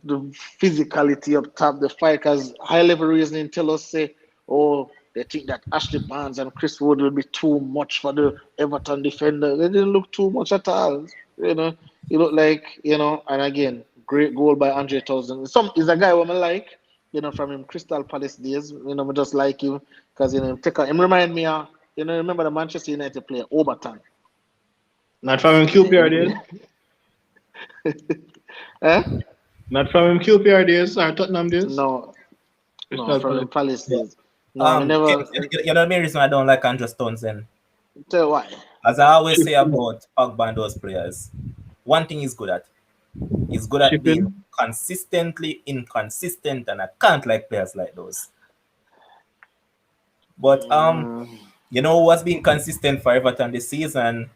physicality up top, the fight, because high level reasoning tell us say, oh, they think that Ashley Barnes and Chris Wood will be too much for the Everton defender. They didn't look too much at all. You look like, and again, great goal by Andre Townsend. Some is a guy woman like. from him Crystal Palace days. I just like him because him remind me of remember the Manchester United player Overton. Not from him QPR days. Eh? Not from him QPR days or Tottenham days. No, no, Crystal from him Palace. Palace Yeah. days. No, I never You know the main reason I don't like Andrew Townsend? tell you why. As I always say Chipping. about Pogba and those players, one thing he's good at. He's good at being Chipping. consistently inconsistent, and I can't like players like those. But Mm, you know what's been consistent for Everton this season?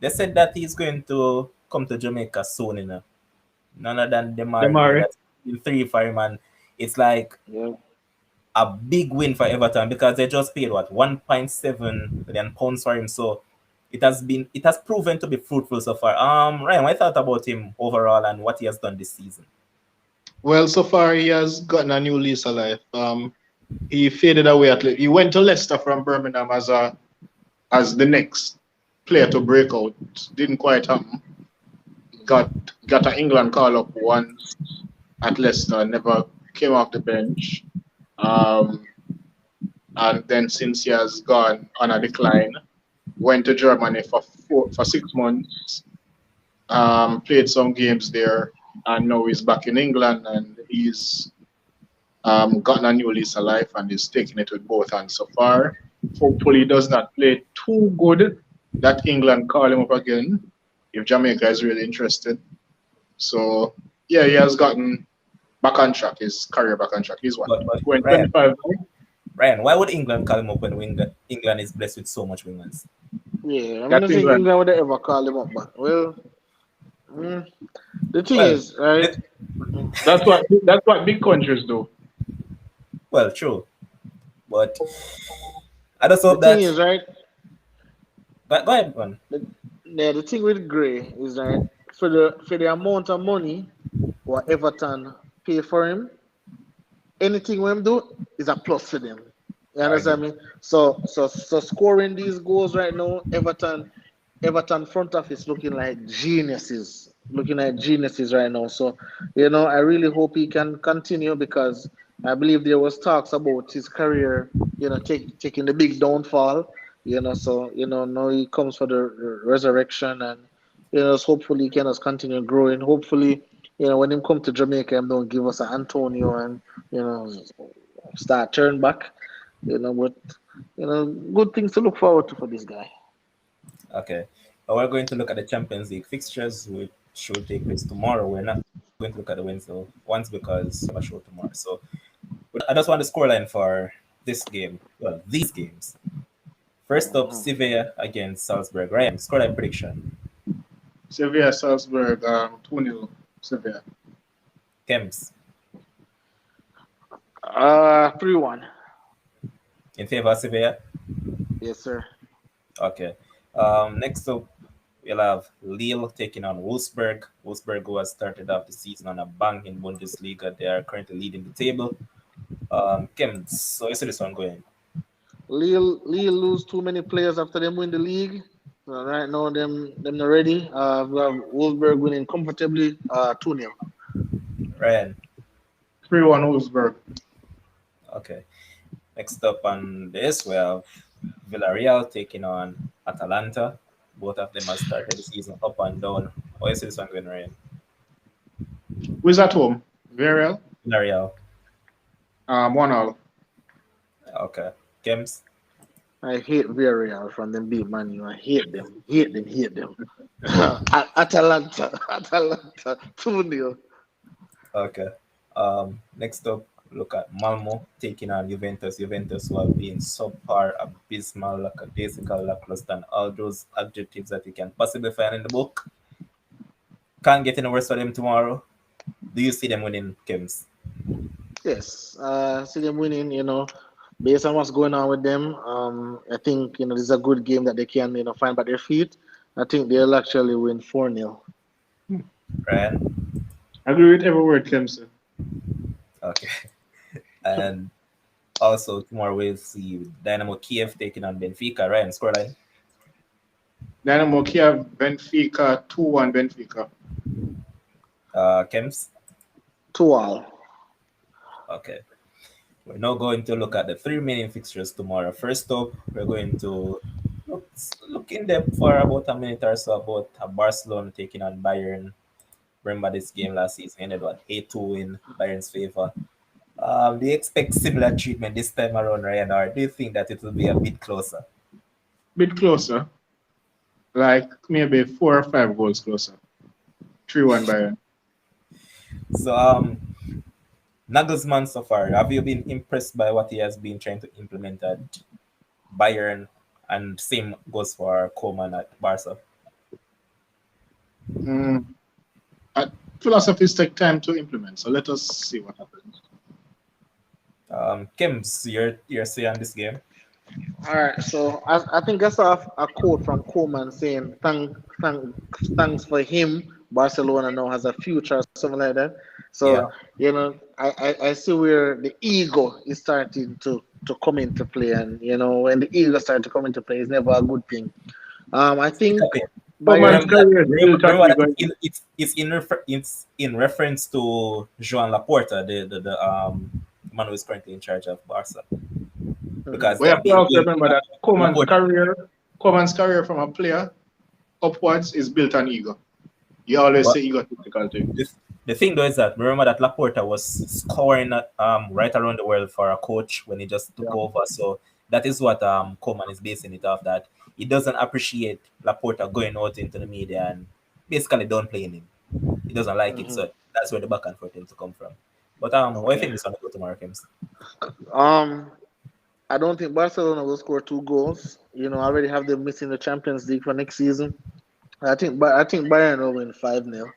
They said that he's going to come to Jamaica soon, None other than Demar Gray. Demare. That's been three for him, and it's like yeah. a big win for Everton because they just paid what 1.7 million pounds for him. So it has proven to be fruitful so far. Ryan, what I thought about him overall and what he has done this season? Well, so far he has gotten a new lease of life. He faded away he went to Leicester from Birmingham as the next player to break out. Didn't quite happen. Got got an England call up once at Leicester, never came off the bench. Um, and then since he has gone on a decline, went to Germany for 6 months, played some games there, and now he's back in England and he's gotten a new lease of life and is taking it with both hands so far. Hopefully, he does not play too good that England call him up again if Jamaica is really interested. So, yeah, he has gotten back on track, his career back on track. He's what? But Ryan, 25 now? Ryan, why would England call him up when England is blessed with so much wingers? Yeah, I That's don't think England. England would ever call him up, but mm, the thing Well, is, right? it, That's what big countries do. well, true, but I just The hope thing that. is, right? Go ahead, man. The, yeah, the thing with Gray is that for the amount of money what Everton pay for him, anything we him do is a plus for them. You I understand agree. me? So scoring these goals right now, Everton front office looking like geniuses right now. So I really hope he can continue because I believe there was talks about his career, taking the big downfall. So now he comes for the resurrection and hopefully he can just continue growing. Hopefully, when him come to Jamaica, him don't give us an Antonio and you know start turn back. But good things to look forward to for this guy. Okay. We're going to look at the Champions League fixtures, which should take place tomorrow. We're not going to look at the Wednesday ones because we have a show tomorrow. So I just want the scoreline for this game. Well, these games. First up, Mhm. Sevilla against Salzburg. Ryan, scoreline prediction. Sevilla, Salzburg, 2-0 Sevilla. Kems, 3-1. in favor of Sevilla. Yes, sir. Okay. Next up, we'll have Lille taking on Wolfsburg. Wolfsburg, who has started off the season on a bang in Bundesliga. They are currently leading the table. Kems, so you see this one going. Lille lose too many players after them win the league. Right now, them not ready. We have Wolfsburg winning comfortably, 2-0. Ryan, 3-1 Wolfsburg. okay. Next up on this, we have Villarreal taking on Atalanta. Both of them have started the season up and down. How you see this one going, Ryan? Who's at home? Villarreal. Villarreal. 1-0. Okay. Kems, I hate Villarreal from them beat Man U. I hate them. Hate them. Hate them. Atalanta, 2-0. okay. Next up, look at Malmo taking on Juventus. Juventus who have been subpar, abysmal, lackadaisical, lackluster, and all those adjectives that you can possibly find in the book. Can't get any worse for them tomorrow. Do you see them winning, Kems? Yes, see them winning. Based on what's going on with them, I think this is a good game that they can find by their feet. I think they'll actually win 4-0. Ryan? I agree with every word Kim said. Okay. And also tomorrow we'll see Dynamo Kiev taking on Benfica. Ryan, scoreline. Dynamo Kiev, Benfica, 2-1 Benfica. Kems? 2-2. Okay. We're now going to look at the three remaining fixtures tomorrow. First up, we're going to look in depth for about a minute or so about Barcelona taking on Bayern. Remember this game last season ended what 8-2 in Bayern's favor. Do you expect similar treatment this time around, Ryan, or do you think that it will be a bit closer? Bit closer, like maybe 4 or 5 goals closer. 3-1 Bayern. So, Nagelsmann so far, have you been impressed by what he has been trying to implement at Bayern? And same goes for Koeman at Barca. Mm. Philosophies take time to implement, so let us see what happens. Kims, your say on this game? All right, so I think I saw a quote from Koeman saying, thanks for him. Barcelona now has a future, or something like that. Yeah. So, I see where the ego is starting to come into play. And, when the ego starts to come into play, it's never a good thing. I think Koeman's Bayern, career is built on Remember that ego. it's in reference to Joan Laporta, the man who is currently in charge of Barca. Because We have to also when remember that Laporta, Koeman's career from a player upwards is built on ego. You always but say egotistical things. the thing though is that remember that Laporta was scoring right around the world for a coach when he just took Yeah. over. So that is what Koeman is basing it off, that he doesn't appreciate Laporta going out into the media and basically downplaying him. He doesn't like it, so that's where the back and forth tends to come from. But what do you okay. think this one will go tomorrow, Kims? Um, I don't think Barcelona will score 2 goals. I already have them missing the Champions League for next season. I think Bayern will win 5-0.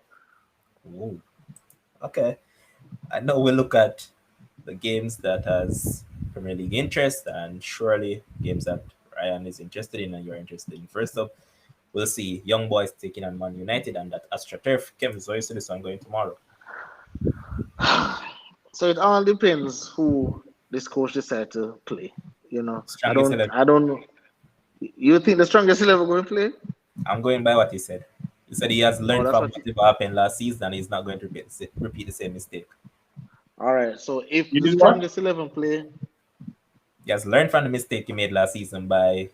Ooh, okay. I know we'll look at the games that has Premier League interest and surely games that Ryan is interested in and you're interested in. First up, we'll see Young Boys taking on Man United and that AstroTurf. Kim, so you see this one going tomorrow. So it all depends who this coach decide to play. I Strongest don't 11. I don't know. You think the strongest 11 going to play? I'm going by what he said. He said he has Oh, learned that's from what. whatever happened last season and he's not going to repeat the same mistake. All right. So if You the did what? strongest 11 play, He has learned from the mistake he made last season by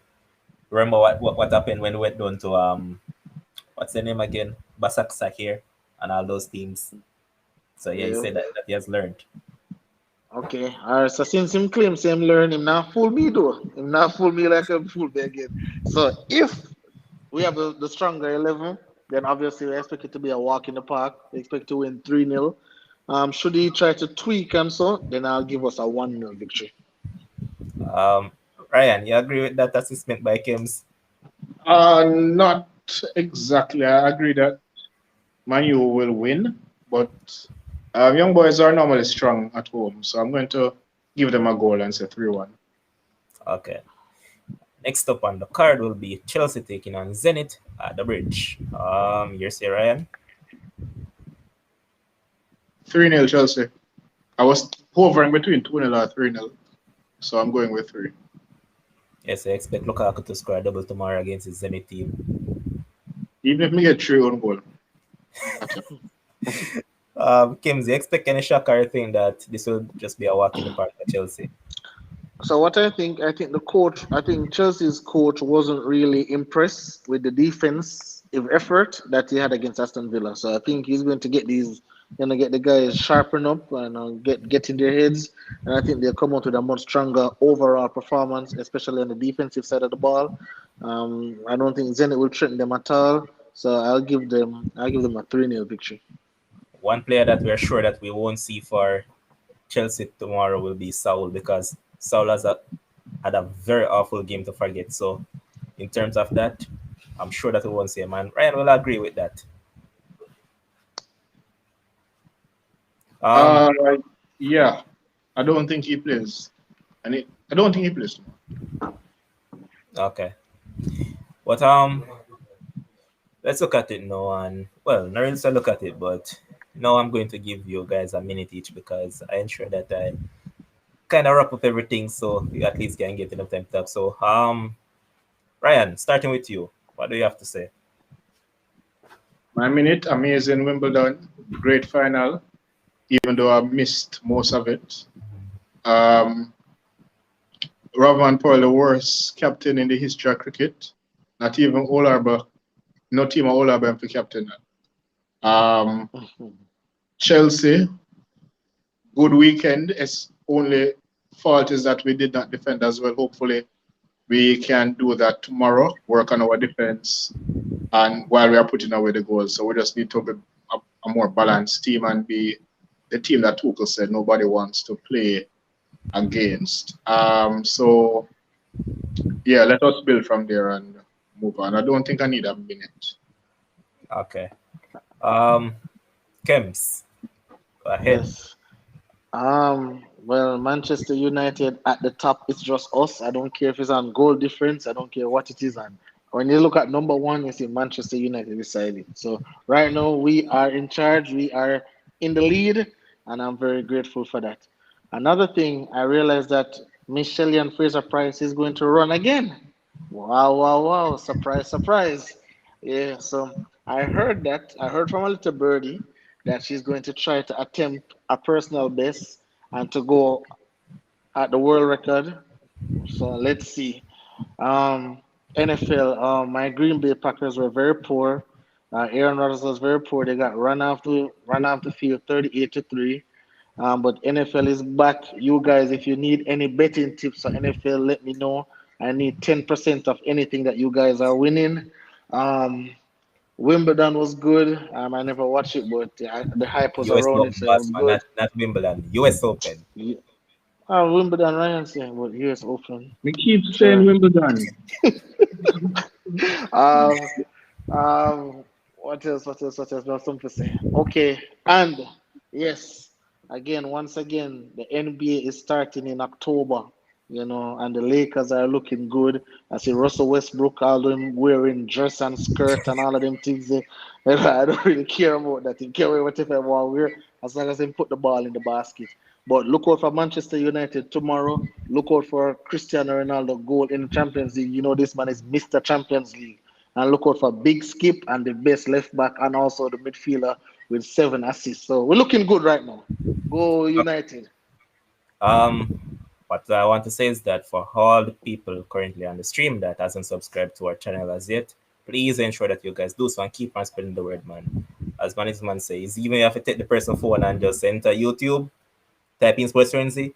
remember what happened when we went down to what's the name again? Basak Sakir and all those teams. So yeah, he yeah. said that he has learned. Okay. All right. So since him claims him learn, him not fool me though. Him not fool me like a fool me again. So if we have the stronger 11, then obviously we expect it to be a walk in the park. We expect to win 3-0. Should he try to tweak and so, then I'll give us a 1-0 victory. Um, Ryan, you agree with that assessment by Kims? Not exactly. I agree that Man U will win, but young boys are normally strong at home, so I'm going to give them a goal and say 3-1. Okay. Next up on the card will be Chelsea taking on Zenit at the Bridge. You say Ryan? 3-0 Chelsea. I was hovering between 2-0 or 3-0, so I'm going with 3. Yes, I expect Lukaku to score a double tomorrow against his Zenit team. Even if we get 3 on goal. Kims, you expect any shock or think that this will just be a walk in the park for Chelsea? So what I think Chelsea's coach wasn't really impressed with the defensive effort that he had against Aston Villa. So I think he's going to get the guys sharpen up and get in their heads. And I think they'll come out with a much stronger overall performance, especially on the defensive side of the ball. I don't think Zenit will threaten them at all. So I'll give them a 3-0 victory. One player that we're sure that we won't see for Chelsea tomorrow will be Saul because Saul had a very awful game to forget. So, in terms of that, I'm sure that we won't see him. And Ryan will agree with that. Um, Uh, yeah, I don't think he plays. I don't think he plays tomorrow. okay. But let's look at it now. And well, not really to look at it, but now I'm going to give you guys a minute each because I ensure that I kind of wrap up everything so you at least can get enough time to talk. So, Ryan, starting with you, what do you have to say? My minute, amazing Wimbledon, great final, even though I missed most of it. Um, Rahman Paul, the worst captain in the history of cricket. Not even Olarba, no team of Olarba for captain. Um, Chelsea, good weekend. Its only fault is that we did not defend as well. Hopefully, we can do that tomorrow. Work on our defense, and while we are putting away the goals, so we just need to be a more balanced team and be the team that Tuchel said nobody wants to play against. So yeah, let us build from there and move on. I don't think I need a minute. Okay. Um, Kems, go ahead. Yes. Well, Manchester United at the top, it's just us. I don't care if it's on goal difference. I don't care what it is on. When you look at number one, you see Manchester United beside it. So right now we are in charge. We are in the lead, and I'm very grateful for that. Another thing, I realized that Michelle and Fraser Price is going to run again. Wow, wow, wow! Surprise, surprise! Yeah. So I heard that. I heard from a little birdie that she's going to try to attempt a personal best and to go at the world record. So let's see. NFL, my Green Bay Packers were very poor. Aaron Rodgers was very poor. They got run off the field 38-3. But NFL is back. You guys, if you need any betting tips for NFL, let me know. I need 10% of anything that you guys are winning. Um, Wimbledon was good. I never watched it, but the hype was US around it, Open, so it was boss, man, good. not Wimbledon. US Open. Yeah. Wimbledon, Ryan saying, but US Open. We keep saying Sure. Wimbledon. Um, what else? What else? What else? There's something to say. Okay, and yes, again, once again, the NBA is starting in October. And the Lakers are looking good. I see Russell Westbrook, all them wearing dress and skirt and all of them things. I don't really care about that. He can wear whatever I want to wear as long as they put the ball in the basket. But look out for Manchester United tomorrow. Look out for Cristiano Ronaldo goal in the Champions League. You know this man is Mr. Champions League. And look out for Big Skip and the best left back and also the midfielder with 7 assists. So we're looking good right now. Go United. What I want to say is that for all the people currently on the stream that hasn't subscribed to our channel as yet, please ensure that you guys do so and keep on spreading the word, man. As management says, even if you have to take the person's phone and just enter YouTube, type in Sports Frenzy,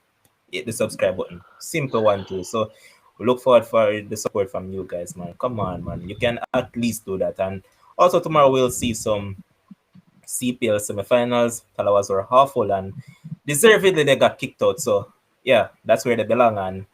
hit the subscribe button. Simple one too. So we look forward for the support from you guys, man. Come on, man. You can at least do that. And also tomorrow we'll see some CPL semifinals. Talawas were awful and deservedly they got kicked out. So yeah, that's where they belong. And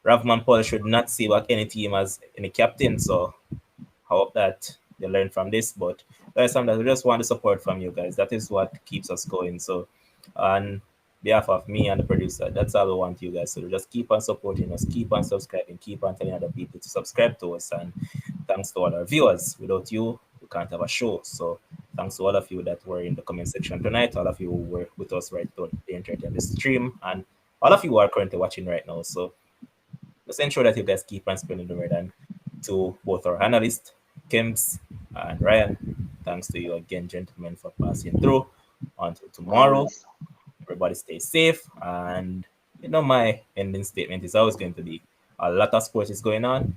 Ravman Paul should not see back any team as any captain. So I hope that they learn from this. But there's something that we just want the support from you guys. That is what keeps us going. So on behalf of me and the producer, that's all we want you guys. So just keep on supporting us, keep on subscribing, keep on telling other people to subscribe to us. And thanks to all our viewers. Without you, we can't have a show. So thanks to all of you that were in the comment section tonight, all of you who were with us right on the internet and the stream, and all of you who are currently watching right now. So just ensure that you guys keep on spreading the word. And to both our analysts, Kims and Ryan, thanks to you again, gentlemen, for passing through. Until tomorrow, Always. everybody stay safe. And my ending statement is always going to be a lot of sports is going on.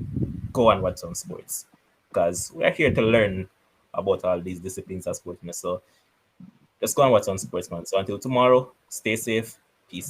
Go and watch some sports because we're here to learn about all these disciplines of sports. So just go and watch some sports, man. So until tomorrow, stay safe. Peace out.